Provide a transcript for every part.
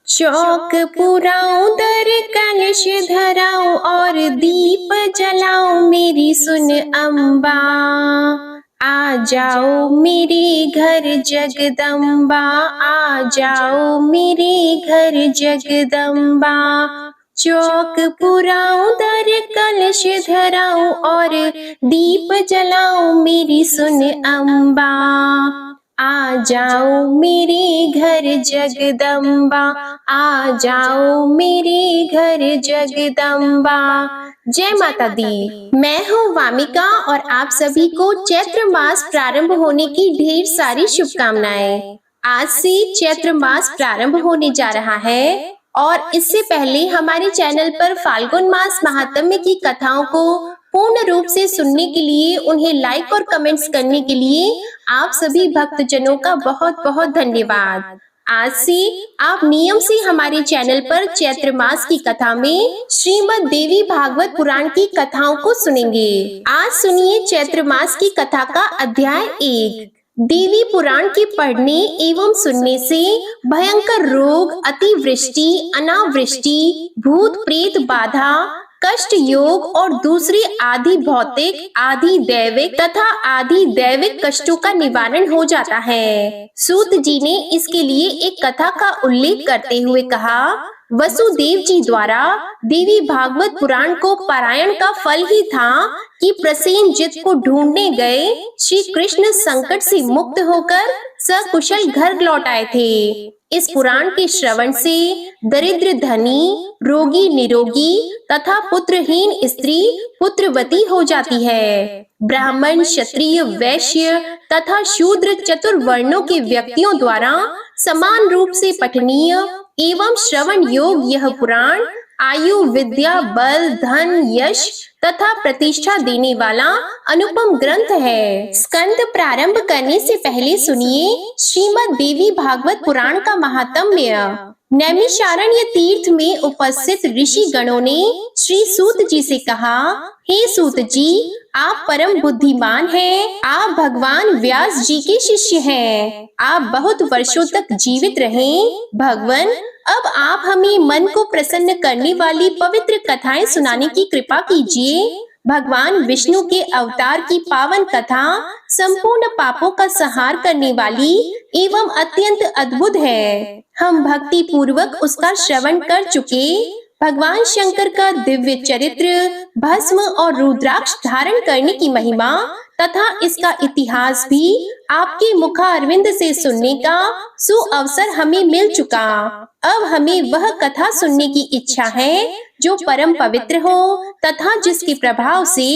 चौक पुराऊं, दर कलश धराऊं और दीप जलाऊं, मेरी सुन अम्बा। आ जाओ मेरे घर जगदम्बा, आ जाओ मेरे घर जगदम्बा। चौक पुराऊं, दर कलश धराऊं और दीप जलाऊं, मेरी सुन अम्बा। आ जाओ मेरे घर जगदम्बा, आ जाओ मेरे घर जगदम्बा। जय माता दी। मैं हूँ वामिका और आप सभी को चैत्र मास प्रारंभ होने की ढेर सारी शुभकामनाएं। आज से चैत्र मास प्रारंभ होने जा रहा है और इससे पहले हमारे चैनल पर फाल्गुन मास महात्म्य की कथाओं को पूर्ण रूप से सुनने के लिए, उन्हें लाइक और कमेंट्स करने के लिए आप सभी भक्तजनों का बहुत बहुत धन्यवाद। आज से आप नियम से हमारे चैनल पर चैत्र मास की कथा में श्रीमद् देवी भागवत पुराण की कथाओं को सुनेंगे। आज सुनिए चैत्र मास की कथा का अध्याय 1। देवी पुराण के पढ़ने एवं सुनने से भयंकर रोग, अतिवृष्टि, अनावृष्टि, भूत प्रेत बाधा, कष्ट योग और दूसरे आदि भौतिक, आदि दैविक तथा आदि दैविक कष्टों का निवारण हो जाता है। सूत जी ने इसके लिए एक कथा का उल्लेख करते हुए कहा, वसुदेव जी द्वारा देवी भागवत पुराण को पारायण का फल ही था कि प्रसेनजित को ढूंढने गए श्री कृष्ण संकट से मुक्त होकर सकुशल घर लौट आए थे। इस पुराण के श्रवण से दरिद्र धनी, रोगी निरोगी तथा पुत्रहीन स्त्री पुत्रवती हो जाती है। ब्राह्मण, क्षत्रिय, वैश्य तथा शूद्र चतुर्वर्णों के व्यक्तियों द्वारा समान रूप से पठनीय एवं श्रवण योग यह पुराण आयु, विद्या, बल, धन, यश तथा प्रतिष्ठा देने वाला अनुपम ग्रंथ है। स्कंद प्रारंभ करने से पहले सुनिए श्रीमद् देवी भागवत पुराण का महात्म्य। नैमिषारण्य तीर्थ में उपस्थित ऋषि गणों ने श्री सूत जी से कहा, हे सूत जी, आप परम बुद्धिमान हैं। आप भगवान व्यास जी के शिष्य हैं। आप बहुत वर्षों तक जीवित रहें। भगवान, अब आप हमें मन को प्रसन्न करने वाली पवित्र कथाएं सुनाने की कृपा कीजिए। भगवान विष्णु के अवतार की पावन कथा संपूर्ण पापों का संहार करने वाली एवं अत्यंत अद्भुत है। हम भक्ति पूर्वक उसका श्रवण कर चुके। भगवान शंकर का दिव्य चरित्र, भस्म और रुद्राक्ष धारण करने की महिमा तथा इसका इतिहास भी आपके मुखारविंद से सुनने का सुअवसर हमें मिल चुका। अब हमें वह कथा सुनने की इच्छा है जो परम पवित्र हो तथा जिसके प्रभाव से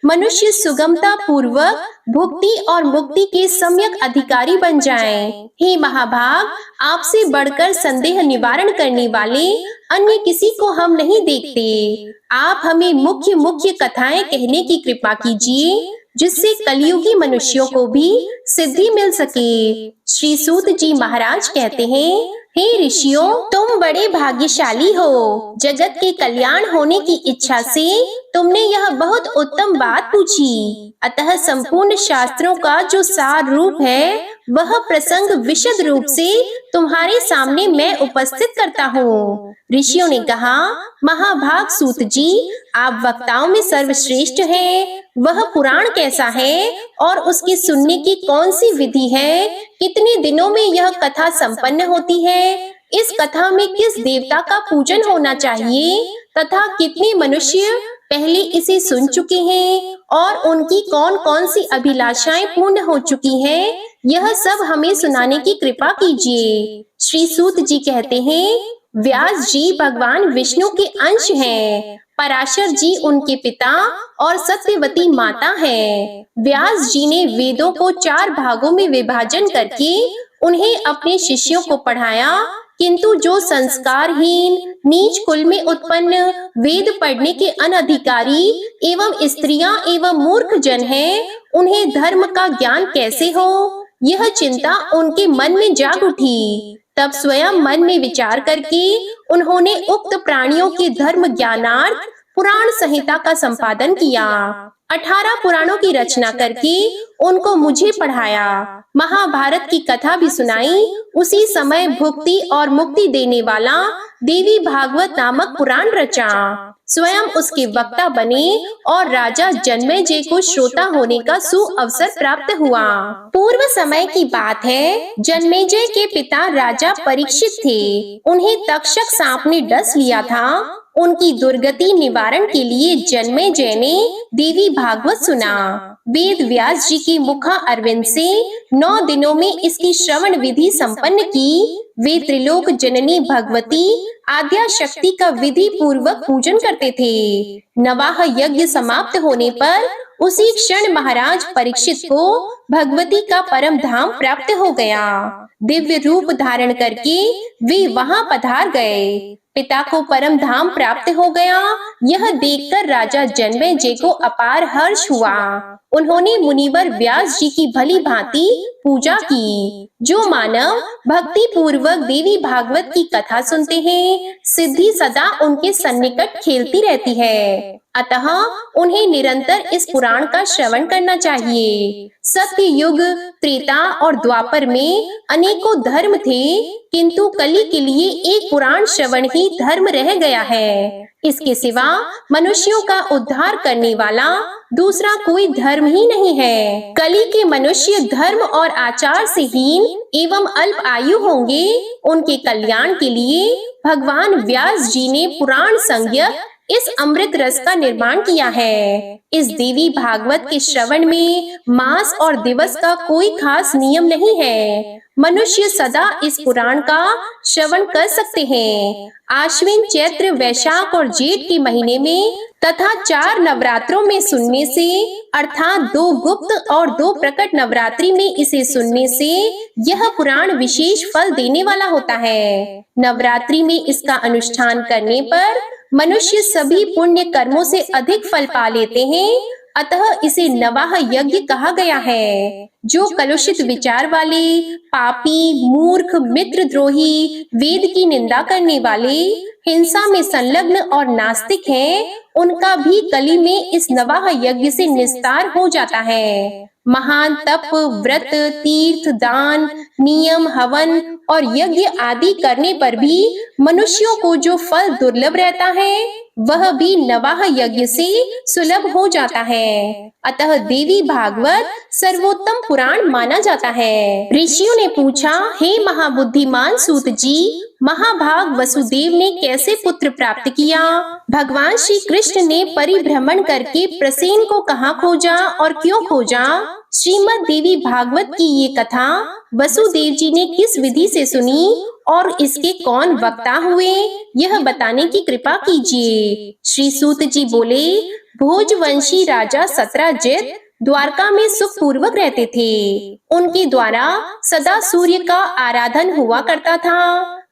मनुष्य सुगमता पूर्वक भुक्ति और मुक्ति के सम्यक अधिकारी बन जाएं। हे महाभाग, आपसे बढ़कर संदेह निवारण करने वाले अन्य किसी को हम नहीं देखते। आप हमें मुख्य मुख्य कथाएं कहने की कृपा कीजिए जिससे कलियुगी मनुष्यों को भी सिद्धि मिल सके। श्री सूत जी महाराज कहते हैं, हे ऋषियों, तुम बड़े भाग्यशाली हो। जगत के कल्याण होने की इच्छा से तुमने यह बहुत उत्तम बात पूछी। अतः संपूर्ण शास्त्रों का जो सार रूप है वह प्रसंग विशद रूप से तुम्हारे सामने मैं उपस्थित करता हूँ। ऋषियों ने कहा, महाभाग सूत जी, आप वक्ताओं में सर्वश्रेष्ठ हैं। वह पुराण कैसा है और उसके सुनने की कौन सी विधि है? कितने दिनों में यह कथा संपन्न होती है? इस कथा में किस देवता का पूजन होना चाहिए तथा कितने मनुष्य पहले इसे सुन चुके हैं और उनकी कौन कौन सी अभिलाषाएं पूर्ण हो चुकी हैं? यह सब हमें सुनाने की कृपा कीजिए। श्री सूत जी कहते हैं, व्यास जी भगवान विष्णु के अंश हैं। पराशर जी उनके पिता और सत्यवती माता हैं। व्यास जी ने वेदों को 4 भागों में विभाजन करके उन्हें अपने शिष्यों को पढ़ाया, किंतु जो संस्कारहीन, नीच कुल में उत्पन्न, वेद पढ़ने के अनधिकारी एवं स्त्रियां एवं मूर्ख जन हैं, उन्हें धर्म का ज्ञान कैसे हो? यह चिंता उनके मन में जाग उठी। तब स्वयं मन में विचार करके उन्होंने उक्त प्राणियों के धर्म ज्ञानार्थ पुराण संहिता का संपादन किया। 18 पुराणों की रचना करके उनको मुझे पढ़ाया। महाभारत की कथा भी सुनाई। उसी समय भुक्ति और मुक्ति देने वाला देवी भागवत नामक पुराण रचा। स्वयं उसके वक्ता बने और राजा जन्मेजय को श्रोता होने का सुअवसर प्राप्त हुआ। पूर्व समय की बात है। जन्मेजय के पिता राजा परीक्षित थे। उन्हें तक्षक सांप ने डस लिया था। उनकी दुर्गति निवारण के लिए जन्मेजय ने देवी भागवत सुना। वेद व्यास जी की मुखा अरविंद से 9 दिनों में इसकी श्रवण विधि संपन्न की। वे त्रिलोक जननी भगवती आद्या शक्ति का विधि पूर्वक पूजन करते थे। नवाह यज्ञ समाप्त होने पर उसी क्षण महाराज परीक्षित को भगवती का परम धाम प्राप्त हो गया। दिव्य रूप धारण करके वे वहां पधार गए। पिता को परम धाम प्राप्त हो गया, यह देखकर राजा जन्मेजय को अपार हर्ष हुआ। उन्होंने मुनिवर व्यास जी की भली भांति पूजा की। जो मानव भक्ति पूर्वक देवी भागवत की कथा सुनते हैं, सिद्धि सदा उनके सन्निकट खेलती रहती है। अतः उन्हें निरंतर इस पुराण का श्रवण करना चाहिए। सत्य युग, त्रेता और द्वापर में अनेकों धर्म थे, किंतु कली के लिए एक पुराण श्रवण ही धर्म रह गया है। इसके सिवा मनुष्यों का उद्धार करने वाला दूसरा कोई धर्म ही नहीं है। कली के मनुष्य धर्म और आचार से हीन एवं अल्प आयु होंगे। उनके कल्याण के लिए भगवान व्यास जी ने पुराण संज्ञक इस अमृत रस का निर्माण किया है। इस देवी भागवत के श्रवण में मास और दिवस का कोई खास नियम नहीं है। मनुष्य सदा इस पुराण का श्रवण कर सकते हैं। आश्विन, चैत्र, वैशाख और जेठ के महीने में तथा 4 नवरात्रों में सुनने से, अर्थात 2 गुप्त और 2 प्रकट नवरात्रि में इसे सुनने से यह पुराण विशेष फल देने वाला होता है। नवरात्रि में इसका अनुष्ठान करने पर मनुष्य सभी पुण्य कर्मों से अधिक फल पा लेते हैं। अतः इसे नवाह यज्ञ कहा गया है। जो कलुषित विचार वाले, पापी, मूर्ख, मित्रद्रोही, वेद की निंदा करने वाले, हिंसा में संलग्न और नास्तिक हैं, उनका भी कली में इस नवाह यज्ञ से निस्तार हो जाता है। महान तप, व्रत, तीर्थ, दान, नियम, हवन और यज्ञ आदि करने पर भी मनुष्यों को जो फल दुर्लभ रहता है, वह भी नवाह यज्ञ से सुलभ हो जाता है। अतः देवी भागवत सर्वोत्तम पुराण माना जाता है। ऋषियों ने पूछा, हे महाबुद्धिमान सूत जी, महाभाग वसुदेव ने कैसे पुत्र प्राप्त किया? भगवान श्री कृष्ण ने परिभ्रमण करके प्रसेन को कहाँ खोजा और क्यों खोजा? श्रीमद् देवी भागवत की ये कथा वसुदेव जी ने किस विधि से सुनी और इसके कौन वक्ता हुए, यह बताने की कृपा कीजिए। श्री सूत जी बोले, भोजवंशी राजा सत्राजित द्वारका में सुख पूर्वक रहते थे। उनके द्वारा सदा सूर्य का आराधन हुआ करता था।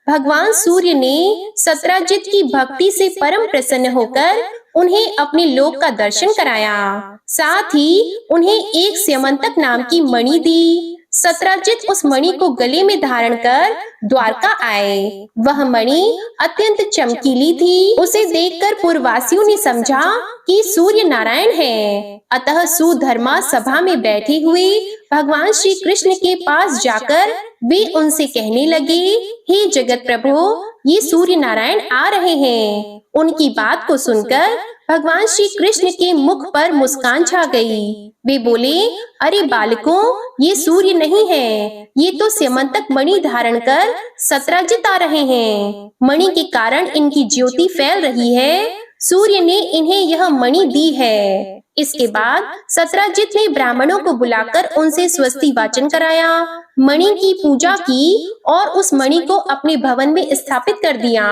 भगवान सूर्य ने सत्राजित की भक्ति से परम प्रसन्न होकर उन्हें अपने लोक का दर्शन कराया। साथ ही उन्हें एक स्यमंतक नाम की मणि दी। सत्राजित उस मणि को गले में धारण कर द्वारका आए। वह मणि अत्यंत चमकीली थी। उसे देखकर पूर्ववासियों ने समझा कि सूर्य नारायण है। अतः सुधर्मा सभा में बैठे हुए भगवान श्री कृष्ण के पास जाकर वे उनसे कहने लगे, हे जगत प्रभु, ये सूर्य नारायण आ रहे हैं। उनकी बात को सुनकर भगवान श्री कृष्ण के मुख पर मुस्कान छा गई। वे बोले, अरे बालकों, ये सूर्य नहीं है, ये तो स्यमंतक मणि धारण कर सत्राजित आ रहे हैं। मणि के कारण इनकी ज्योति फैल रही है। सूर्य ने इन्हें यह मणि दी है। इसके बाद सत्राजित ने ब्राह्मणों को बुलाकर उनसे स्वस्ति वाचन कराया, मणि की पूजा की और उस मणि को अपने भवन में स्थापित कर दिया।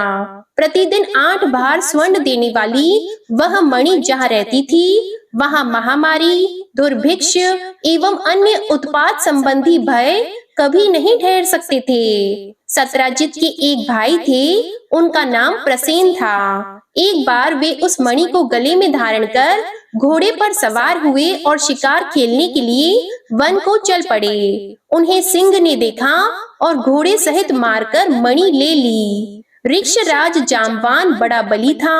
प्रतिदिन 8 भार स्वर्ण देने वाली वह मणि जहाँ रहती थी, वहाँ महामारी, दुर्भिक्ष एवं अन्य उत्पात संबंधी भय कभी नहीं ठहर सकते थे। सत्राजित के एक भाई थे, उनका नाम प्रसेन था। एक बार वे उस मणि को गले में धारण कर घोड़े पर सवार हुए और शिकार खेलने के लिए वन को चल पड़े। उन्हें सिंह ने देखा और घोड़े सहित मारकर मणि ले ली। ऋक्षराज जाम्बान बड़ा बली था।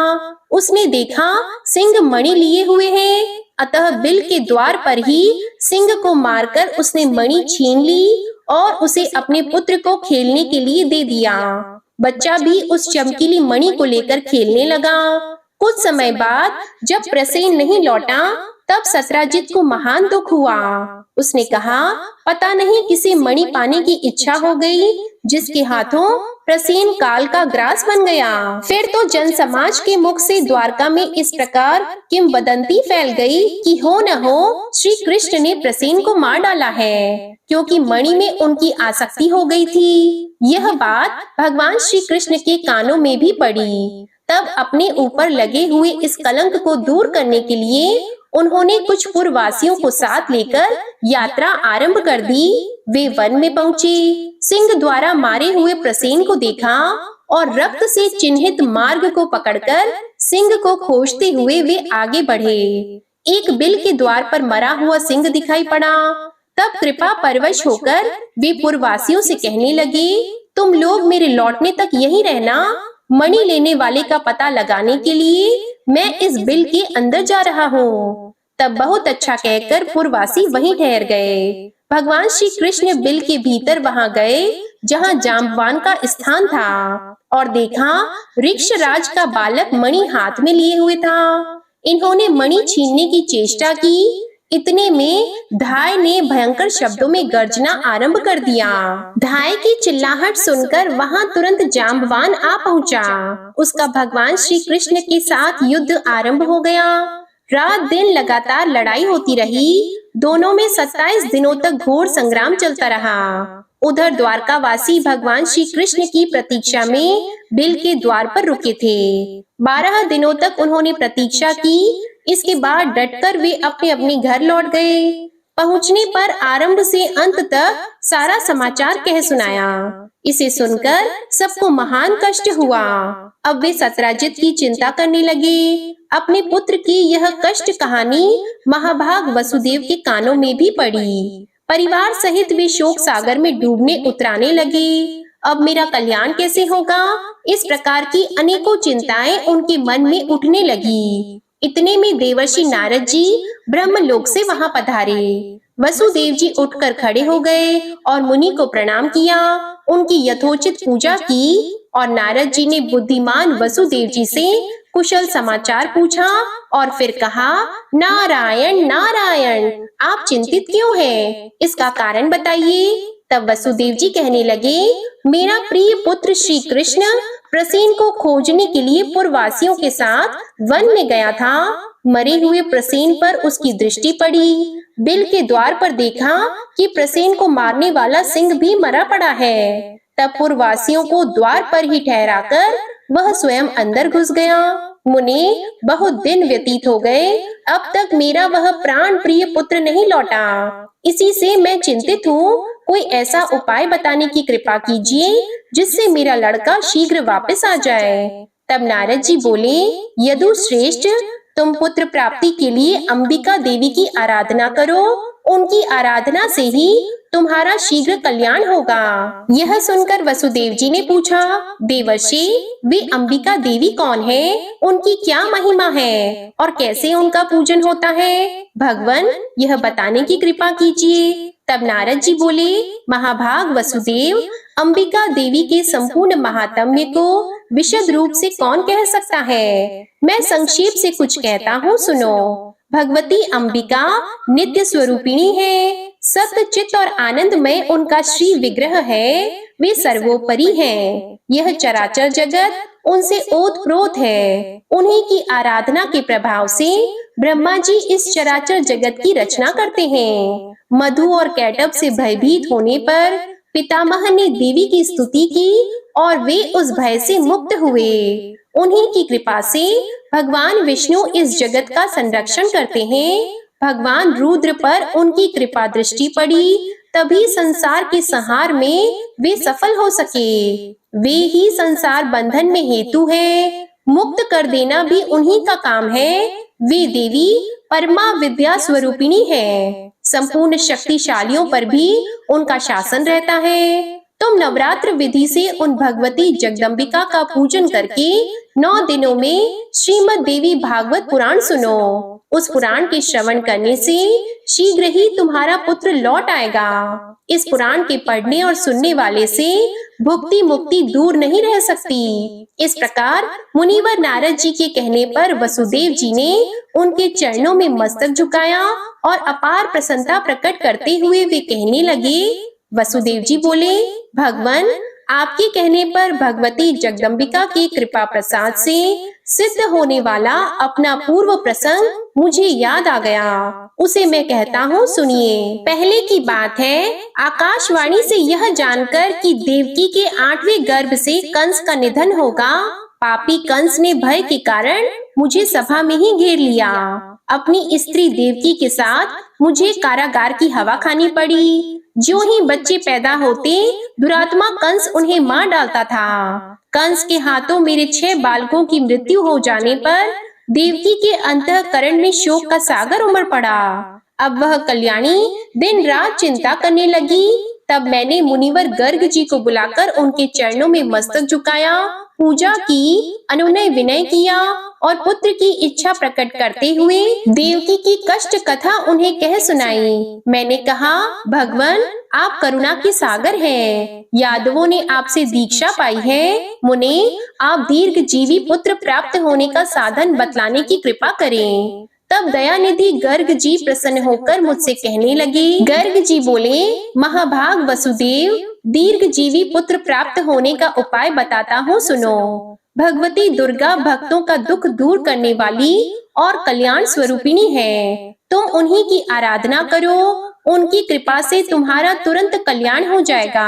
उसने देखा सिंह मणि लिए हुए हैं, अतः बिल के द्वार पर ही सिंह को मारकर उसने मणि छीन ली और उसे अपने पुत्र को खेलने के लिए दे दिया। बच्चा भी उस चमकीली मणि को लेकर खेलने लगा। कुछ समय बाद जब प्रसेन नहीं लौटा तब सत्राजित को महान दुख हुआ। उसने कहा, पता नहीं किसे मणि पाने की इच्छा हो गई, जिसके हाथों प्रसेन काल का ग्रास बन गया। फिर तो जन समाज के मुख से द्वारका में इस प्रकार किंवदंती फैल गई कि हो न हो श्री कृष्ण ने प्रसेन को मार डाला है, क्योंकि मणि में उनकी आसक्ति हो गई थी। यह बात भगवान श्री कृष्ण के कानों में भी पड़ी। तब अपने ऊपर लगे हुए इस कलंक को दूर करने के लिए उन्होंने कुछ पुरवासियों को साथ लेकर यात्रा आरंभ कर दी। वे वन में पहुँचे, सिंह द्वारा मारे हुए प्रसेन को देखा और रक्त से चिन्हित मार्ग को पकड़कर सिंह को खोजते हुए वे आगे बढ़े। एक बिल के द्वार पर मरा हुआ सिंह दिखाई पड़ा। तब कृपा परवश होकर वे पुरवासियों से कहने लगे, तुम लोग मेरे लौटने तक यहीं रहना। मणि लेने वाले का पता लगाने के लिए मैं इस बिल के अंदर जा रहा हूँ। तब बहुत अच्छा कहकर पुरवासी वहीं ठहर गए। भगवान श्री कृष्ण बिल के भीतर वहां गए जहां जाम्बवान का स्थान था और देखा ऋक्षराज का बालक मणि हाथ में लिए हुए था। इन्होंने मणि छीनने की चेष्टा की। इतने में धाय ने भयंकर शब्दों में गर्जना आरंभ कर दिया। धाय की चिल्लाहट सुनकर वहां तुरंत जाम्बवान आ पहुंचा। उसका भगवान श्री कृष्ण के साथ युद्ध आरंभ हो गया। रात दिन लगातार लड़ाई होती रही। दोनों में 27 दिनों तक घोर संग्राम चलता रहा। उधर द्वारकावासी भगवान श्री कृष्ण की प्रतीक्षा में बिल के द्वार पर रुके थे। 12 दिनों तक उन्होंने प्रतीक्षा की। इसके बाद डटकर वे अपने अपने घर लौट गए। पहुंचने पर आरंभ से अंत तक सारा समाचार कह सुनाया। इसे सुनकर सबको महान कष्ट हुआ। अब वे सत्राजित की चिंता करने लगे। अपने पुत्र की यह कष्ट कहानी महाभाग वसुदेव के कानों में भी पड़ी। परिवार सहित वे शोक सागर में डूबने उतराने लगे। अब मेरा कल्याण कैसे होगा, इस प्रकार की अनेकों चिंताएं उनके मन में उठने लगी। इतने में देवर्षि नारद जी ब्रह्मलोक से वहां पधारे। वसुदेव जी उठकर खड़े हो गए और मुनि को प्रणाम किया। उनकी यथोचित पूजा की और नारद जी ने बुद्धिमान वसुदेव जी से कुशल समाचार पूछा और फिर कहा, नारायण नारायण, आप चिंतित क्यों हैं? इसका कारण बताइए। तब वसुदेव जी कहने लगे, मेरा प्रिय पुत्र श्री कृष्ण प्रसेन को खोजने के लिए पुरवासियों के साथ वन में गया था। मरे हुए प्रसेन पर उसकी दृष्टि पड़ी। बिल के द्वार पर देखा कि प्रसेन को मारने वाला सिंह भी मरा पड़ा है। तब पुरवासियों को द्वार पर ही ठहराकर वह स्वयं अंदर घुस गया। मुने, बहुत दिन व्यतीत हो गए, अब तक मेरा वह प्राण प्रिय पुत्र नहीं लौटा। इसी से मैं चिंतित हूँ। कोई ऐसा उपाय बताने की कृपा कीजिए जिससे मेरा लड़का शीघ्र वापस आ जाए। तब नारद जी बोले, यदु श्रेष्ठ, तुम पुत्र प्राप्ति के लिए अंबिका देवी की आराधना करो। उनकी आराधना से ही तुम्हारा शीघ्र कल्याण होगा। यह सुनकर वसुदेव जी ने पूछा, देवर्षि, वे अंबिका देवी कौन है? उनकी क्या महिमा है और कैसे उनका पूजन होता है? भगवान, यह बताने की कृपा कीजिए। तब नारद जी बोले, महाभाग वसुदेव, अंबिका देवी के संपूर्ण महात्म्य को विशद रूप से कौन कह सकता है? मैं संक्षेप से कुछ कहता हूँ, सुनो। भगवती अंबिका नित्य स्वरूपिणी है। सत्य, चित्त और आनंदमय उनका श्री विग्रह है। वे सर्वोपरि हैं। यह चराचर जगत उनसे ओतप्रोत है। उन्हीं की आराधना के प्रभाव से ब्रह्मा जी इस चराचर जगत की रचना करते हैं। मधु और कैटब से भयभीत होने पर पितामह ने देवी की स्तुति की और वे उस भय से मुक्त हुए। उन्हीं की कृपा से भगवान विष्णु इस जगत का संरक्षण करते हैं। भगवान रुद्र पर उनकी कृपा दृष्टि पड़ी, तभी संसार के संहार में वे सफल हो सके। वे ही संसार बंधन में हेतु है। मुक्त कर देना भी उन्हीं का काम है। वे देवी परमा विद्या स्वरूपिणी है। संपूर्ण शक्तिशालियों पर भी उनका शासन रहता है। तुम नवरात्र विधि से उन भगवती जगदम्बिका का पूजन करके 9 दिनों में श्रीमद् देवी भागवत पुराण सुनो। उस पुराण के श्रवण करने से शीघ्र ही तुम्हारा पुत्र लौट आएगा। इस पुराण के पढ़ने और सुनने वाले से भुक्ति मुक्ति दूर नहीं रह सकती। इस प्रकार मुनिवर नारद जी के कहने पर वसुदेव जी ने उनके चरणों में मस्तक झुकाया और अपार प्रसन्नता प्रकट करते हुए वे कहने लगे। वसुदेव जी बोले, भगवान, आपके कहने पर भगवती जगदम्बिका की कृपा प्रसाद से सिद्ध होने वाला अपना पूर्व प्रसंग मुझे याद आ गया। उसे मैं कहता हूँ, सुनिए। पहले की बात है, आकाशवाणी से यह जानकर कि देवकी के 8वें गर्भ से कंस का निधन होगा, पापी कंस ने भय के कारण मुझे सभा में ही घेर लिया। अपनी स्त्री देवकी के साथ मुझे कारागार की हवा खानी पड़ी। जो ही बच्चे पैदा होते, दुरात्मा कंस उन्हें मार डालता था। कंस के हाथों मेरे 6 बालकों की मृत्यु हो जाने पर देवकी के अंतःकरण में शोक का सागर उमड़ पड़ा। अब वह कल्याणी दिन रात चिंता करने लगी। तब मैंने मुनिवर गर्ग जी को बुलाकर उनके चरणों में मस्तक झुकाया, पूजा की, अनुनय विनय किया और पुत्र की इच्छा प्रकट करते हुए देवकी की कष्ट कथा उन्हें कह सुनाई। मैंने कहा, भगवान, आप करुणा के सागर हैं। यादवों ने आपसे दीक्षा पाई है। मुने, आप दीर्घ जीवी पुत्र प्राप्त होने का साधन बतलाने की कृपा करें। तब दयानिधि गर्ग जी प्रसन्न होकर मुझसे कहने लगे। गर्ग जी बोले, महाभाग वसुदेव, दीर्घ जीवी पुत्र प्राप्त होने का उपाय बताता हूँ, सुनो। भगवती दुर्गा भक्तों का दुख दूर करने वाली और कल्याण स्वरूपिणी है। तुम उन्हीं की आराधना करो, उनकी कृपा से तुम्हारा तुरंत कल्याण हो जाएगा,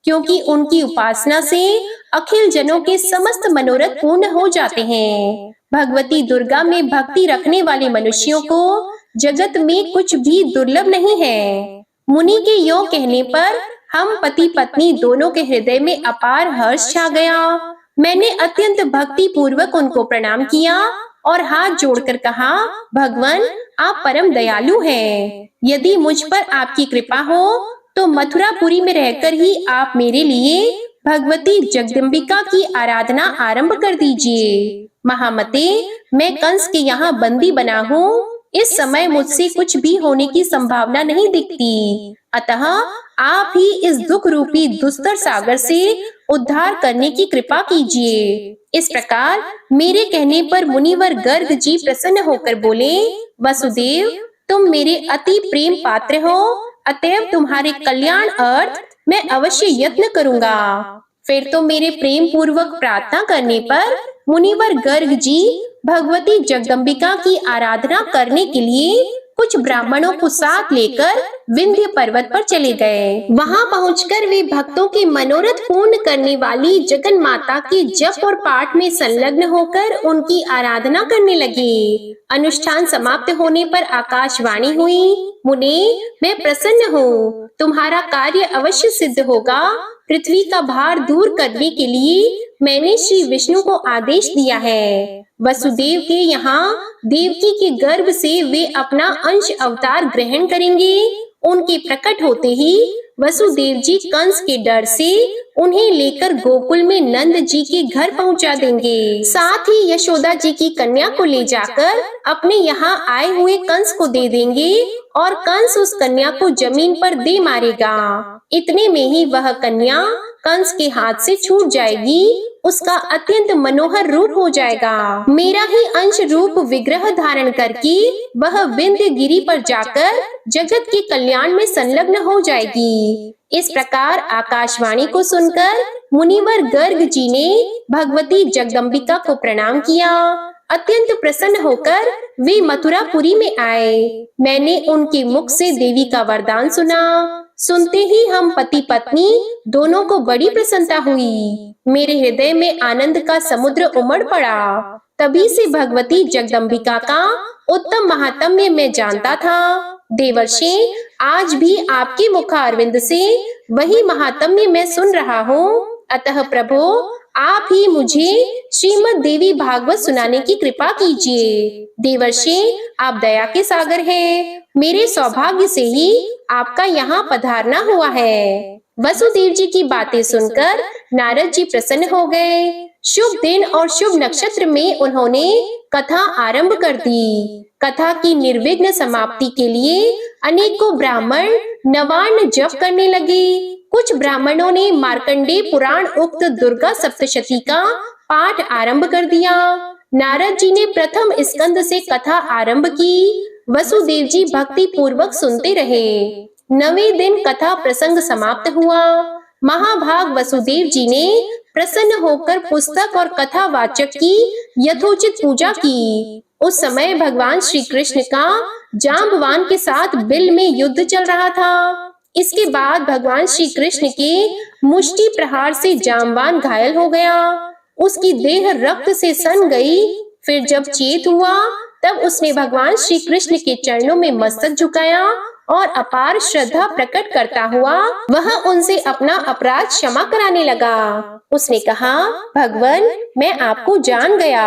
क्योंकि उनकी उपासना से अखिल जनों के समस्त मनोरथ पूर्ण हो जाते हैं। भगवती दुर्गा में भक्ति रखने वाले मनुष्यों को जगत में कुछ भी दुर्लभ नहीं है। मुनि के यों कहने पर हम पति पत्नी दोनों के हृदय में अपार हर्ष छा गया। मैंने अत्यंत भक्ति पूर्वक उनको प्रणाम किया और हाथ जोड़कर कहा, भगवान, आप परम दयालु हैं। यदि मुझ पर आपकी कृपा हो तो मथुरापुरी में रहकर ही आप मेरे लिए भगवती जगदम्बिका की आराधना आरंभ कर दीजिए। महामते, मैं कंस के यहाँ बंदी बना हूँ। इस समय मुझसे कुछ भी होने की संभावना नहीं दिखती, अतः आप ही इस दुख रूपी दुस्तर सागर से उद्धार करने की कृपा कीजिए। इस प्रकार मेरे कहने पर मुनिवर गर्ग जी प्रसन्न होकर बोले, वसुदेव, तुम मेरे अति प्रेम पात्र हो, अतएव तुम्हारे कल्याण अर्थ मैं अवश्य यत्न करूंगा। फिर तो मेरे प्रेम पूर्वक प्रार्थना करने पर मुनिवर गर्ग जी भगवती जगदम्बिका की आराधना करने के लिए कुछ ब्राह्मणों को साथ लेकर विंध्य पर्वत पर चले गए। वहां पहुंचकर वे भक्तों के मनोरथ पूर्ण करने वाली जगन माता के जप और पाठ में संलग्न होकर उनकी आराधना करने लगे। अनुष्ठान समाप्त होने पर आकाशवाणी हुई, मुने, मैं प्रसन्न हूँ, तुम्हारा कार्य अवश्य सिद्ध होगा। पृथ्वी का भार दूर करने के लिए मैंने श्री विष्णु को आदेश दिया है। वसुदेव के यहाँ देवकी के गर्भ से वे अपना अंश अवतार ग्रहण करेंगे। उनके प्रकट होते ही वसुदेव जी कंस के डर से उन्हें लेकर गोकुल में नंद जी के घर पहुंचा देंगे। साथ ही यशोदा जी की कन्या को ले जाकर अपने यहाँ आए हुए कंस को दे देंगे और कंस उस कन्या को जमीन पर दे मारेगा। इतने में ही वह कन्या कंस के हाथ से छूट जाएगी, उसका अत्यंत मनोहर रूप हो जाएगा। मेरा ही अंश रूप विग्रह धारण करके वह विंध्य गिरी पर जाकर जगत के कल्याण में संलग्न हो जाएगी। इस प्रकार आकाशवाणी को सुनकर मुनिवर गर्ग जी ने भगवती जगदम्बिका को प्रणाम किया। अत्यंत प्रसन्न होकर वे मथुरापुरी में आए। मैंने उनके मुख से देवी का वरदान सुना। सुनते ही हम पति पत्नी दोनों को बड़ी प्रसन्नता हुई। मेरे हृदय में आनंद का समुद्र उमड़ पड़ा। तभी से भगवती जगदम्बिका का उत्तम महात्म्य मैं जानता था। देवर्षि, आज भी आपके मुखारविंद से वही महात्म्य मैं सुन रहा हूँ। अतः प्रभु, आप ही मुझे श्रीमद् देवी भागवत सुनाने की कृपा कीजिए। देवर्षि, आप दया के सागर हैं। मेरे सौभाग्य से ही आपका यहाँ पधारना हुआ है। वसुदेव जी की बातें सुनकर नारद जी प्रसन्न हो गए। शुभ दिन और शुभ नक्षत्र में उन्होंने कथा आरंभ कर दी। कथा की निर्विघ्न समाप्ति के लिए अनेकों ब्राह्मण नवान्न जप करने लगे। कुछ ब्राह्मणों ने मार्कंडेय पुराण उक्त दुर्गा सप्तशती का पाठ आरंभ कर दिया। नारद जी ने प्रथम स्कंद से कथा आरंभ की। वसुदेव जी भक्ति पूर्वक सुनते रहे। 9वें दिन कथा प्रसंग समाप्त हुआ। महाभाग वसुदेव जी ने प्रसन्न होकर पुस्तक और कथा वाचक की यथोचित पूजा की। उस समय भगवान श्री कृष्ण का जांबवान के साथ बिल में युद्ध चल रहा था। इसके बाद भगवान श्री कृष्ण के मुष्टि प्रहार से जांबवान घायल हो गया। उसकी देह रक्त से सन गई। फिर जब चेत हुआ तब उसने भगवान श्री कृष्ण के चरणों में मस्तक झुकाया और अपार श्रद्धा प्रकट करता हुआ वह उनसे अपना अपराध क्षमा कराने लगा। उसने कहा, भगवान, मैं आपको जान गया।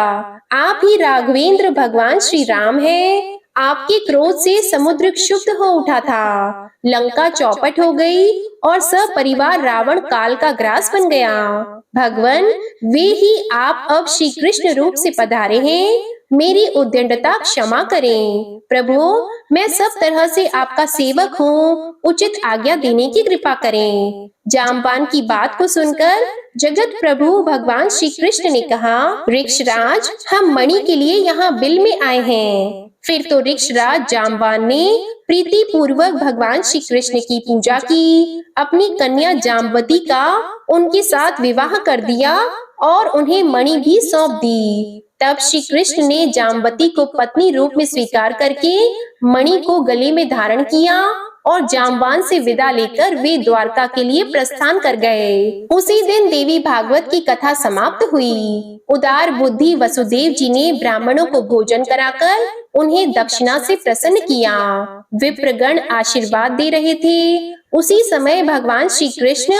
आप ही राघवेंद्र भगवान श्री राम हैं। आपके क्रोध से समुद्र क्षुब्ध हो उठा था। लंका चौपट हो गई और सपरिवार रावण काल का ग्रास बन गया। भगवान, वे ही आप अब श्री कृष्ण रूप से पधारे हैं। मेरी उद्दंडता क्षमा करें। प्रभु, मैं सब तरह से आपका सेवक हूँ। उचित आज्ञा देने की कृपा करें। जामवान की बात को सुनकर जगत प्रभु भगवान श्री कृष्ण ने कहा, ऋक्षराज, हम मणि के लिए यहाँ बिल में आए हैं। फिर तो ऋक्षराज जामवान ने प्रीति पूर्वक भगवान श्री कृष्ण की पूजा की। अपनी कन्या जाम्बवती का उनके साथ विवाह कर दिया और उन्हें मणि भी सौंप दी। तब श्री कृष्ण ने जाम्बवती को पत्नी रूप में स्वीकार करके मणि को गले में धारण किया और जामवान से विदा लेकर वे द्वारका के लिए प्रस्थान कर गए। उसी दिन देवी भागवत की कथा समाप्त हुई। उदार बुद्धि वसुदेव जी ने ब्राह्मणों को भोजन कराकर उन्हें दक्षिणा से प्रसन्न किया। विप्रगण आशीर्वाद दे रहे थे। उसी समय भगवान श्री कृष्ण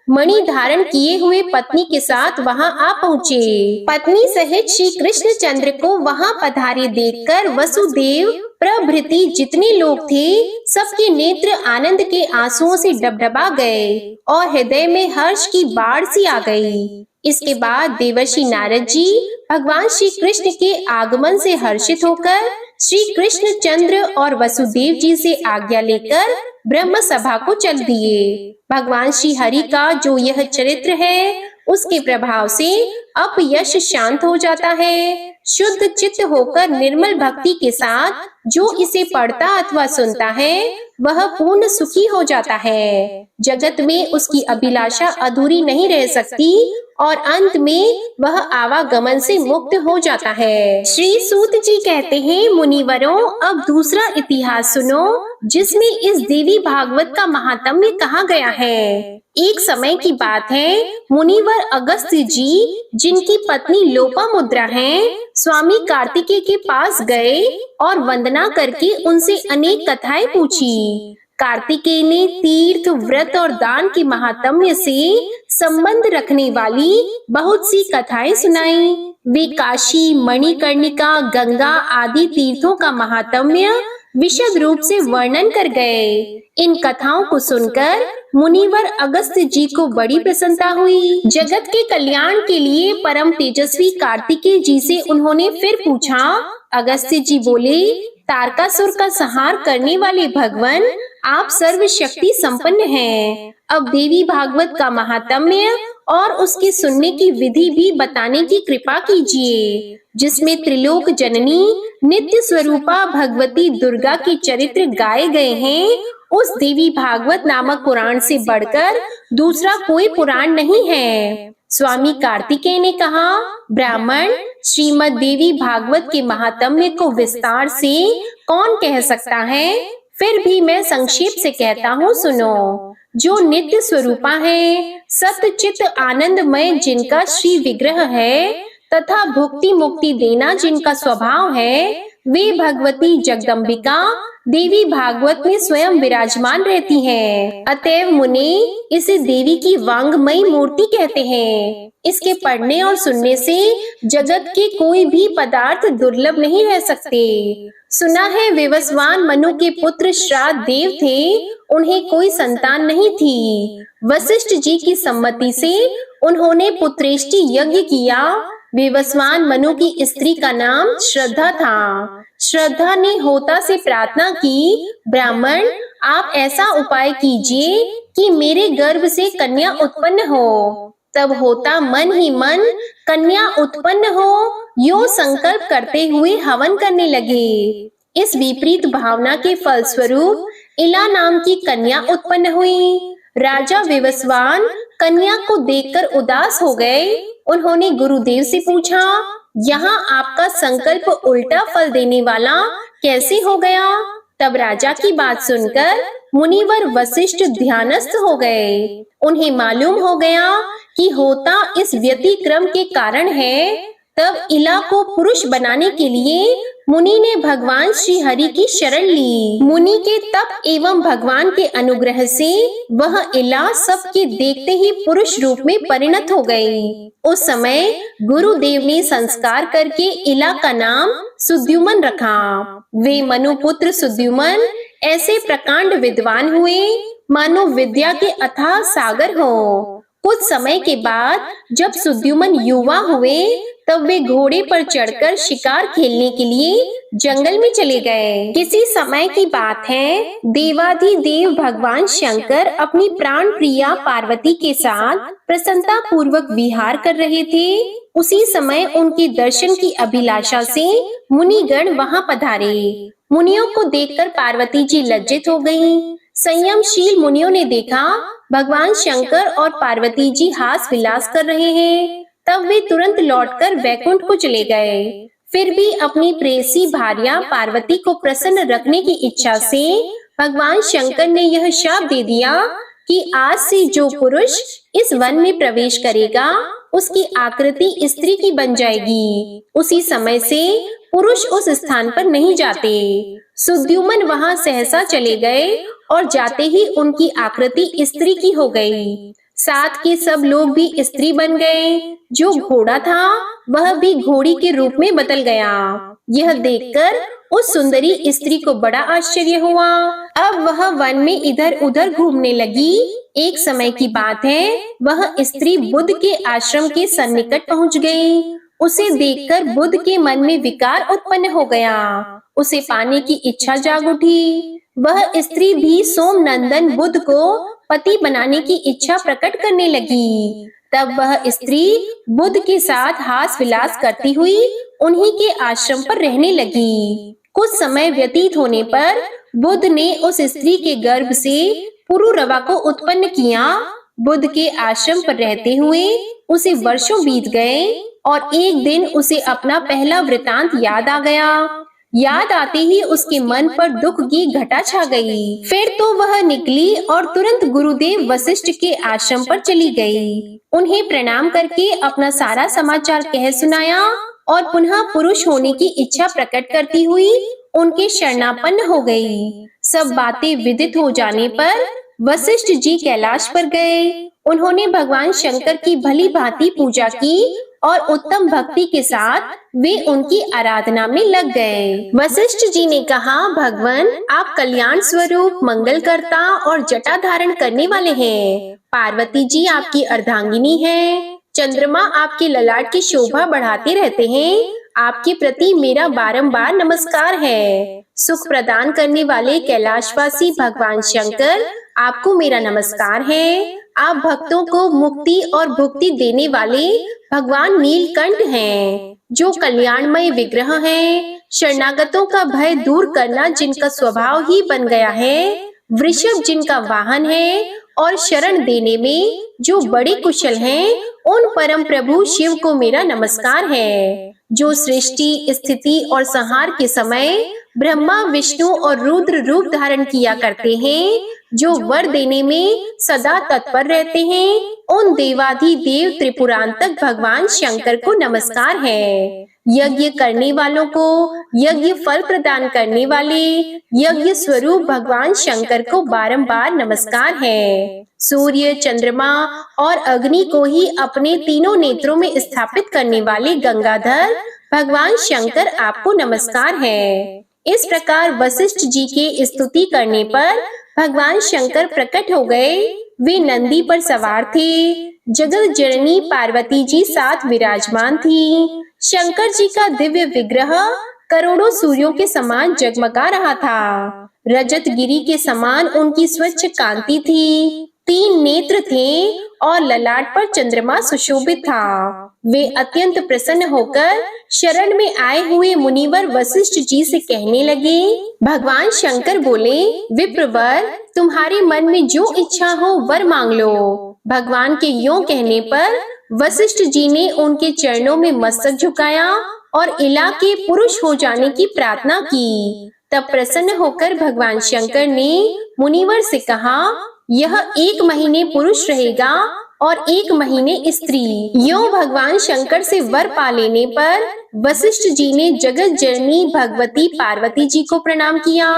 मणि धारण किए हुए पत्नी के साथ वहां आ पहुँचे। पत्नी सहित श्री कृष्ण चंद्र को वहां पधारे देखकर वसुदेव प्रभृति जितने लोग थे सबके नेत्र आनंद के आंसुओं से डबडबा गए और हृदय में हर्ष की बाढ़ सी आ गई। इसके बाद देवर्षि नारद जी भगवान श्री कृष्ण के आगमन से हर्षित होकर श्री कृष्ण चंद्र और वसुदेव जी से आज्ञा लेकर ब्रह्म सभा को चल दिए। भगवान श्री हरि का जो यह चरित्र है उसके प्रभाव से अपयश शांत हो जाता है। शुद्ध चित्त होकर निर्मल भक्ति के साथ जो इसे पढ़ता अथवा सुनता है वह पूर्ण सुखी हो जाता है। जगत में उसकी अभिलाषा अधूरी नहीं रह सकती और अंत में वह आवागमन से मुक्त हो जाता है। श्री सूत जी कहते हैं, मुनिवरों, अब दूसरा इतिहास सुनो जिसमें इस देवी भागवत का महात्म्य कहा गया है। एक समय की बात है, मुनिवर अगस्त्य जी जिनकी पत्नी लोपामुद्रा है, स्वामी कार्तिकेय के पास गए और वंदना करके उनसे अनेक कथाएं पूछी। कार्तिकेय ने तीर्थ, व्रत और दान के महात्म्य से संबंध रखने वाली बहुत सी कथाएं सुनाई। वे काशी, मणिकर्णिका, गंगा आदि तीर्थों का महात्म्य विशद रूप से वर्णन कर गए। इन कथाओं को सुनकर मुनिवर अगस्त्य जी को बड़ी प्रसन्नता हुई। जगत के कल्याण के लिए परम तेजस्वी कार्तिकेय जी से उन्होंने फिर पूछा। अगस्त्य जी बोले, तारकासुर का संहार करने वाले भगवान, आप सर्वशक्ति संपन्न हैं। अब देवी भागवत का महात्म्य और उसके सुनने की विधि भी बताने की कृपा कीजिए, जिसमें त्रिलोक जननी नित्य स्वरूपा भगवती दुर्गा के चरित्र गाए गए हैं। उस देवी भागवत नामक पुराण से बढ़कर दूसरा कोई पुराण नहीं है। स्वामी कार्तिकेय ने कहा, ब्राह्मण, श्रीमद् देवी भागवत के महात्म्य को विस्तार से कौन कह सकता है, फिर भी मैं संक्षेप से कहता हूँ, सुनो। जो नित्य स्वरूपा है, सतचित आनंदमय जिनका श्री विग्रह है तथा भुक्ति मुक्ति देना जिनका स्वभाव है, वे भगवती जगदम्बिका देवी भागवत में स्वयं विराजमान रहती हैं। अतएव मुनि इसे देवी की वांगमयी मूर्ति कहते हैं। इसके पढ़ने और सुनने से जगत के कोई भी पदार्थ दुर्लभ नहीं रह सकते। सुना है विवस्वान मनु के पुत्र श्राद्ध देव थे, उन्हें कोई संतान नहीं थी। वशिष्ठ जी की सम्मति से उन्होंने पुत्रेष्टि यज्ञ किया। विवस्वान मनु की स्त्री का नाम श्रद्धा था। श्रद्धा ने होता से प्रार्थना की, ब्राह्मण आप ऐसा उपाय कीजिए कि मेरे गर्भ से कन्या उत्पन्न हो। तब होता मन ही मन कन्या उत्पन्न हो यो संकल्प करते हुए हवन करने लगे। इस विपरीत भावना के फलस्वरूप इला नाम की कन्या उत्पन्न हुई। राजा विवस्वान कन्या को देखकर उदास हो गए। उन्होंने गुरुदेव से पूछा, यहाँ आपका संकल्प उल्टा फल देने वाला कैसे हो गया? तब राजा की बात सुनकर मुनिवर वशिष्ठ ध्यानस्थ हो गए। उन्हें मालूम हो गया कि होता इस व्यतिक्रम के कारण है। तब इला को पुरुष बनाने के लिए मुनि ने भगवान श्री हरि की शरण ली। मुनि के तप एवं भगवान के अनुग्रह से वह इला सबके देखते ही पुरुष रूप में परिणत हो गई। उस समय गुरुदेव ने संस्कार करके इला का नाम सुद्युमन रखा। वे मनुपुत्र सुद्युमन ऐसे प्रकांड विद्वान हुए मानो विद्या के अथाह सागर हो। कुछ समय के बाद जब सुद्युमन युवा हुए तब वे घोड़े पर चढ़कर शिकार खेलने के लिए जंगल में चले गए। किसी समय की बात है, देवाधिदेव भगवान शंकर अपनी प्राण प्रिया पार्वती के साथ प्रसन्नता पूर्वक विहार कर रहे थे। उसी समय उनके दर्शन की अभिलाषा से मुनिगण वहां पधारे। मुनियों को देखकर पार्वती जी लज्जित हो गईं। संयमशील मुनियों ने देखा भगवान शंकर और पार्वती जी हास विलास कर रहे हैं। तब वे तुरंत लौटकर वैकुंठ को चले गए। फिर भी अपनी प्रेयसी भार्या पार्वती को प्रसन्न रखने की इच्छा से भगवान शंकर ने यह शाप दे दिया कि आज से जो पुरुष इस वन में प्रवेश करेगा उसकी आकृति स्त्री की बन जाएगी। उसी समय से पुरुष उस स्थान पर नहीं जाते। सुद्युमन वहां सहसा चले गए और जाते ही उनकी आकृति स्त्री की हो गई। साथ के सब लोग भी स्त्री बन गए। जो घोड़ा था वह भी घोड़ी के रूप में बदल गया। यह देखकर उस सुंदरी स्त्री को बड़ा आश्चर्य हुआ। अब वह वन में इधर उधर घूमने लगी। एक समय की बात है, वह स्त्री बुद्ध के आश्रम के सन्निकट पहुंच गई। उसे देखकर बुद्ध के मन में विकार उत्पन्न हो गया। उसे पाने की इच्छा जाग उठी। वह स्त्री भी सोमनंदन बुद्ध को पति बनाने की इच्छा प्रकट करने लगी। तब वह स्त्री बुद्ध के साथ हास विलास करती हुई उन्हीं के आश्रम पर रहने लगी। कुछ समय व्यतीत होने पर बुद्ध ने उस स्त्री के गर्भ से पुरुरवा को उत्पन्न किया। बुद्ध के आश्रम पर रहते हुए उसे वर्षों बीत गए और एक दिन उसे अपना पहला वृतांत याद आ गया। याद आते ही उसके मन पर दुख की घटा छा गई। फिर तो वह निकली और तुरंत गुरुदेव वशिष्ठ के आश्रम पर चली गई। उन्हें प्रणाम करके अपना सारा समाचार कह सुनाया और पुनः पुरुष होने की इच्छा प्रकट करती हुई उनके शरणापन्न हो गई। सब बातें विदित हो जाने पर वशिष्ठ जी कैलाश पर गए। उन्होंने भगवान शंकर की भली भांति पूजा की और उत्तम भक्ति के साथ वे उनकी आराधना में लग गए। वशिष्ठ जी ने कहा, भगवान आप कल्याण स्वरूप मंगलकर्ता और जटा धारण करने वाले हैं। पार्वती जी आपकी अर्धांगिनी है। चंद्रमा आपके ललाट की शोभा बढ़ाते रहते हैं। आपके प्रति मेरा बारंबार नमस्कार है। सुख प्रदान करने वाले कैलाशवासी भगवान शंकर आपको मेरा नमस्कार है। आप भक्तों को मुक्ति और भुक्ति देने वाले भगवान नीलकंठ हैं, जो कल्याणमय विग्रह हैं। शरणागतों का भय दूर करना जिनका स्वभाव ही बन गया है। वृषभ जिनका वाहन है और शरण देने में जो बड़े कुशल हैं, उन परम प्रभु शिव को मेरा नमस्कार है, जो सृष्टि स्थिति और संहार के समय ब्रह्मा विष्णु और रुद्र रूप धारण किया करते हैं, जो वर देने में सदा तत्पर रहते हैं। उन देवाधिदेव त्रिपुरांतक भगवान शंकर को नमस्कार है। यज्ञ करने वालों को यज्ञ फल प्रदान करने वाले यज्ञ स्वरूप भगवान शंकर को बारंबार नमस्कार है। सूर्य, चंद्रमा और अग्नि को ही अपने तीनों नेत्रों में स्थापित करने वाले गंगाधर भगवान शंकर आपको नमस्कार है। इस प्रकार वशिष्ठ जी के स्तुति करने पर भगवान शंकर प्रकट हो गए। वे नंदी पर सवार थे। जगत जननी पार्वती जी साथ विराजमान थी। शंकर जी का दिव्य विग्रह करोड़ों सूर्यों के समान जगमगा रहा था। रजत गिरी के समान उनकी स्वच्छ कांति थी। 3 नेत्र थे और ललाट पर चंद्रमा सुशोभित था। वे अत्यंत प्रसन्न होकर शरण में आए हुए मुनिवर वशिष्ठ जी से कहने लगे। भगवान शंकर बोले, विप्रवर, तुम्हारे मन में जो इच्छा हो वर मांग लो। भगवान के यूं कहने पर वशिष्ठ जी ने उनके चरणों में मस्तक झुकाया और इला के पुरुष हो जाने की प्रार्थना की। तब प्रसन्न होकर भगवान शंकर ने मुनिवर से कहा, यह 1 महीने पुरुष रहेगा और 1 महीने स्त्री। यूं भगवान शंकर से वर पा लेने पर वशिष्ठ जी ने जगत जननी भगवती पार्वती जी को प्रणाम किया।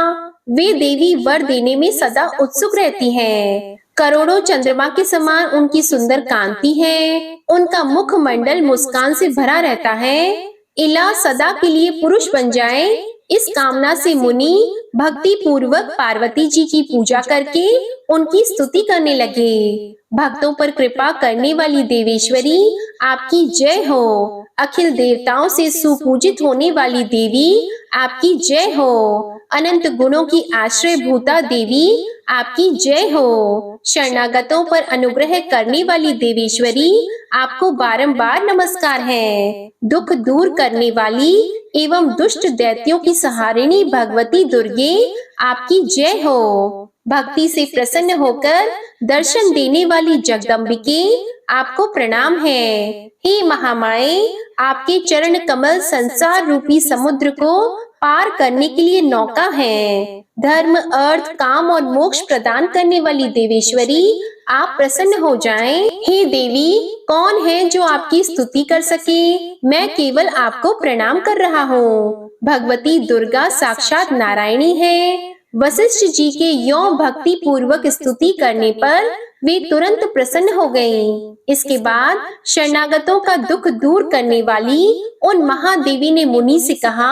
वे देवी वर देने में सदा उत्सुक रहती हैं। करोड़ों चंद्रमा के समान उनकी सुंदर कांति है। उनका मुख मंडल मुस्कान से भरा रहता है। इला सदा के लिए पुरुष बन जाए, इस कामना से मुनि भक्ति पूर्वक पार्वती जी की पूजा करके उनकी स्तुति करने लगे। भक्तों पर कृपा करने वाली देवेश्वरी, आपकी जय हो। अखिल देवताओं से सुपूजित होने वाली देवी, आपकी जय हो। अनंत गुणों की आश्रय भूता देवी, आपकी जय हो। शरणागतों पर अनुग्रह करने वाली देवेश्वरी, आपको बारंबार नमस्कार है। दुख दूर करने वाली एवं दुष्ट दैत्यों की सहारिणी भगवती दुर्गे, आपकी जय हो। भक्ति से प्रसन्न होकर दर्शन देने वाली जगदम्बिके, आपको प्रणाम है। हे महामाए, आपके चरण कमल संसार रूपी समुद्र को पार करने के लिए नौका है। धर्म, अर्थ, काम और मोक्ष प्रदान करने वाली देवेश्वरी, आप प्रसन्न हो जाएं। हे देवी, कौन है जो आपकी स्तुति कर सके? मैं केवल आपको प्रणाम कर रहा हूँ। भगवती दुर्गा साक्षात नारायणी है। वशिष्ठ जी के यों भक्ति पूर्वक स्तुति करने पर वे तुरंत प्रसन्न हो गईं। इसके बाद शरणागतों का दुख दूर करने वाली उन महादेवी ने मुनि से कहा,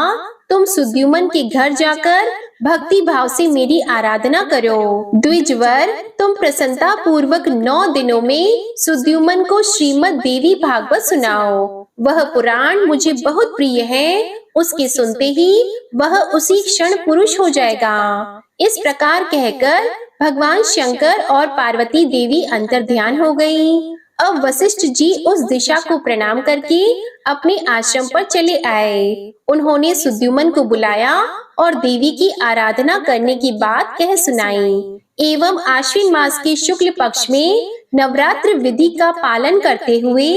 तुम सुद्युमन के घर जाकर भक्ति भाव से मेरी आराधना करो। द्विजवर, तुम प्रसन्नता पूर्वक 9 दिनों में सुद्युमन को श्रीमद् देवी भागवत सुनाओ। वह पुराण मुझे बहुत प्रिय है। उसके सुनते ही वह उसी क्षण पुरुष हो जाएगा। इस प्रकार कहकर भगवान शंकर और पार्वती देवी अंतर्ध्यान हो गयी। अब वशिष्ठ जी उस दिशा को प्रणाम करके अपने आश्रम पर चले आए। उन्होंने सुद्युमन को बुलाया और देवी की आराधना करने की बात कह सुनाई। एवं आश्विन मास के शुक्ल पक्ष में नवरात्र विधि का पालन करते हुए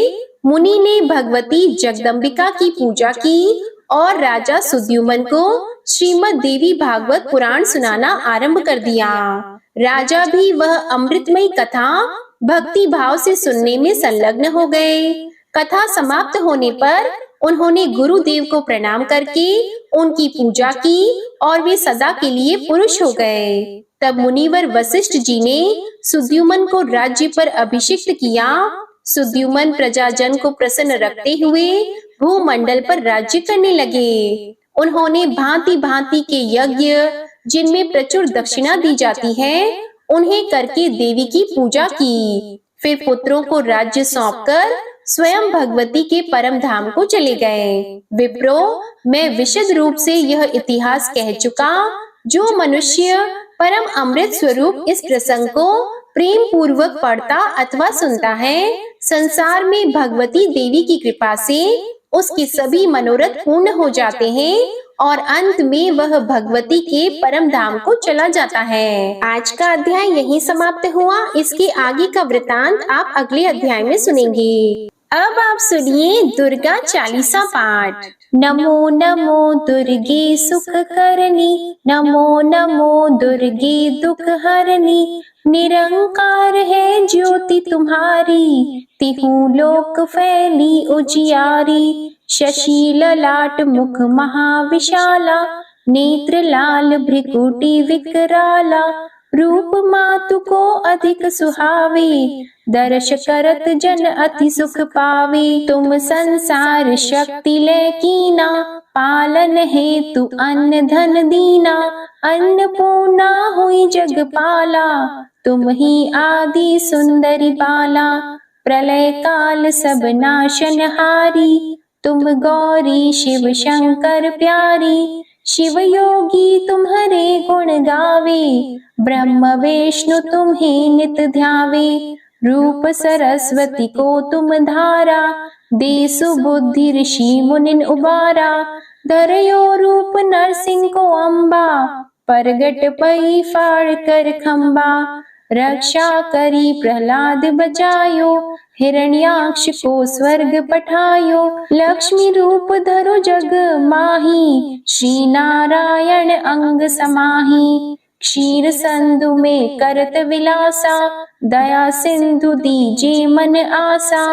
मुनि ने भगवती जगदम्बिका की पूजा की और राजा सुद्युमन को श्रीमद् देवी भागवत पुराण सुनाना आरंभ कर दिया। राजा भी वह अमृतमयी कथा भक्ति भाव से सुनने में संलग्न हो गए। कथा समाप्त होने पर उन्होंने गुरुदेव को प्रणाम करके उनकी पूजा की और वे सदा के लिए पुरुष हो गए। तब मुनिवर वशिष्ठ जी ने सुद्युमन को राज्य पर अभिषिक्त किया। सुद्युमन प्रजाजन को प्रसन्न रखते हुए भूमंडल पर राज्य करने लगे। उन्होंने भांति भांति के यज्ञ, जिनमें प्रचुर दक्षिणा दी जाती है, उन्हें करके देवी की पूजा की। फिर पुत्रों को राज्य सौंपकर स्वयं भगवती के परम धाम को चले गए। विप्रो, मैं विशद रूप से यह इतिहास कह चुका। जो मनुष्य परम अमृत स्वरूप इस प्रसंग को प्रेम पूर्वक पढ़ता अथवा सुनता है, संसार में भगवती देवी की कृपा से उसके सभी मनोरथ पूर्ण हो जाते हैं और अंत में वह भगवती के परम धाम को चला जाता है। आज का अध्याय यहीं समाप्त हुआ। इसके आगे का वृतांत आप अगले अध्याय में सुनेंगे। अब आप सुनिए दुर्गा चालीसा पाठ। नमो नमो दुर्गे सुख करनी, नमो नमो दुर्गे दुख हरनी। निरंकार है ज्योति तुम्हारी, तिहु लोक फैली उजियारी। शशि ललाट मुख महाविशाला, नेत्र लाल भ्रिकुटी विकराला। रूप मातु को अधिक सुहावे, दर्श करत जन अति सुख पावे। तुम संसार शक्ति ले कीना, पालन हेतु अन्न धन दीना। अन्नपूर्णा हुई जगपाला, तुम ही आदि सुंदरी बाला। प्रलय काल सब नाशनहारी, तुम गौरी शिव शंकर प्यारी। शिव योगी तुम्हारे गुण गावे, ब्रह्म विष्णु तुम्हें नित ध्यावे। रूप सरस्वती को तुम धारा, दे सुबुद्धि ऋषि मुनिन उबारा। धरयो रूप नरसिंह को अम्बा, परगट पई फाड़ कर खम्बा। रक्षा करी प्रहलाद बचायो, हिरण्याक्ष को स्वर्ग पठायो। लक्ष्मी रूप धरो जग माही, श्री नारायण अंग समाही। क्षीर संधु में करत विलासा, दया सिंधु दीजे मन आसा।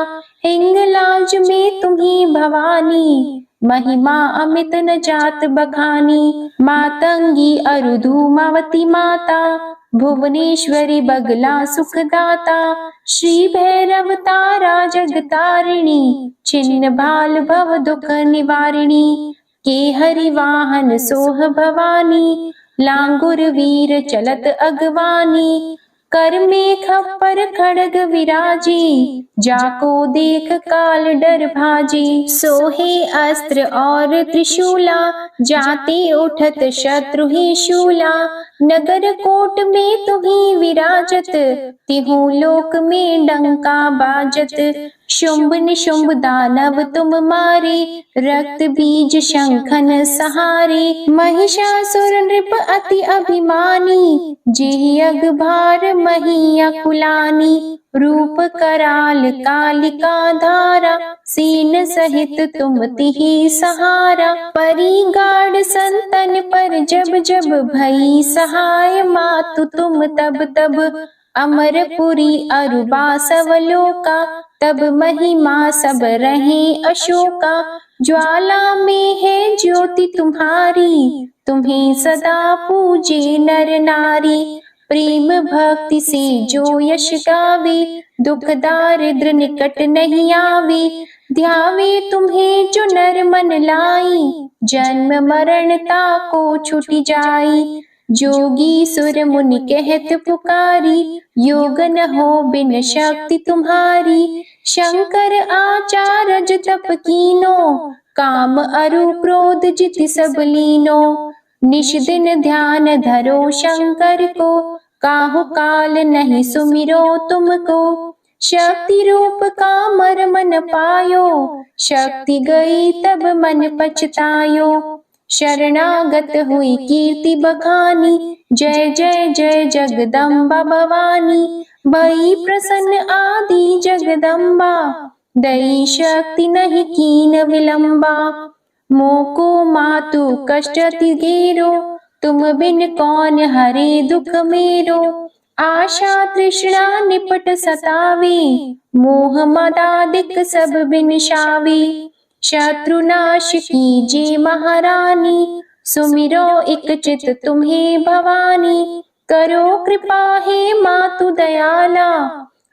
हिंगलाज में तुम्ही भवानी, महिमा अमित न जात बखानी। मातंगी अरुधुमावती माता, भुवनेश्वरी बगला सुखदाता। श्री भैरव तारा जगतारिणी, छिन्न भाल भव दुख निवारिणी। के हरि वाहन सोह भवानी, लांगुर वीर चलत अगवानी। कर में खप्पर खड़ग विराजी, जाको देख काल डर भाजी। सोहे अस्त्र और त्रिशूला, जाते उठत शत्रु ही शूला। नगर कोट में तुम्ही विराजत, तिहु लोक में डंका बाजत। शुंभ निशुंभ दानव तुम मारे, रक्त बीज शंखन सहारे। महिषासुर नृप अति अभिमानी, जेहि अगभार मही अकुलानी। रूप कराल कालिका धारा, सीन सहित तुम तिहि सहारा। परी गाढ़ संतन पर जब जब भई सहाय, मातु तुम तब तब। अमरपुरी अरुबा सवलोका, तब महिमा सब रहे अशोका। ज्वाला में है ज्योति तुम्हारी, तुम्हें सदा पूजे नर नारी। प्रेम भक्ति से जो यश गावे, दुख दारिद्र निकट नहीं आवे। ध्यावे तुम्हें जो नर मन लाई, जन्म मरणता को छुटी जाई। जोगी सुर मुनि कहत पुकारी, योग न हो बिन शक्ति तुम्हारी। शंकर आचार्य तप कीनो, काम अरु क्रोध जिति सब लीनो। निश दिन ध्यान धरो शंकर को, काहु काल नहीं सुमिरो तुमको। शक्ति रूप का मर मन पायो, शक्ति गई तब मन पछतायो। शरणागत हुई कीर्ति बखानी, जय जय जय जगदम्बा भवानी। भई प्रसन्न आदि जगदम्बा, दई शक्ति नहीं कीन विलंबा। मोको मातु कष्ट अति घेरो, तुम बिन कौन हरे दुख मेरो। आशा तृष्णा निपट सतावे, मोह मदादिक सब बिनशावे। शत्रुनाश कीजे महारानी, सुमिरो एक चित तुम्हें भवानी। करो कृपा हे मातु दयाला,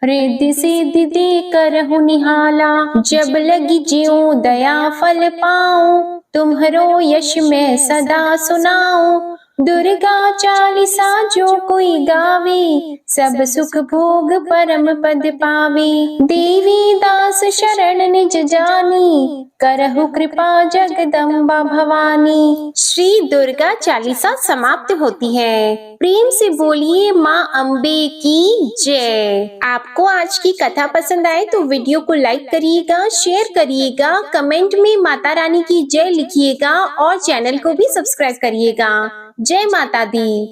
रिद्धि सिद्धि दे करहु निहाला। जब लगी ज्यों दया फल पाऊं, तुम्हरो यश मैं सदा सुनाऊं। दुर्गा चालीसा जो कोई गावे, सब सुख भोग परम पद पावे। देवी दास शरण निज जानी, करहु कृपा जगदम्बा भवानी। श्री दुर्गा चालीसा समाप्त होती है। प्रेम से बोलिए माँ अम्बे की जय। आपको आज की कथा पसंद आए तो वीडियो को लाइक करिएगा, शेयर करिएगा, कमेंट में माता रानी की जय लिखिएगा और चैनल को भी सब्सक्राइब करिएगा। जय माता दी।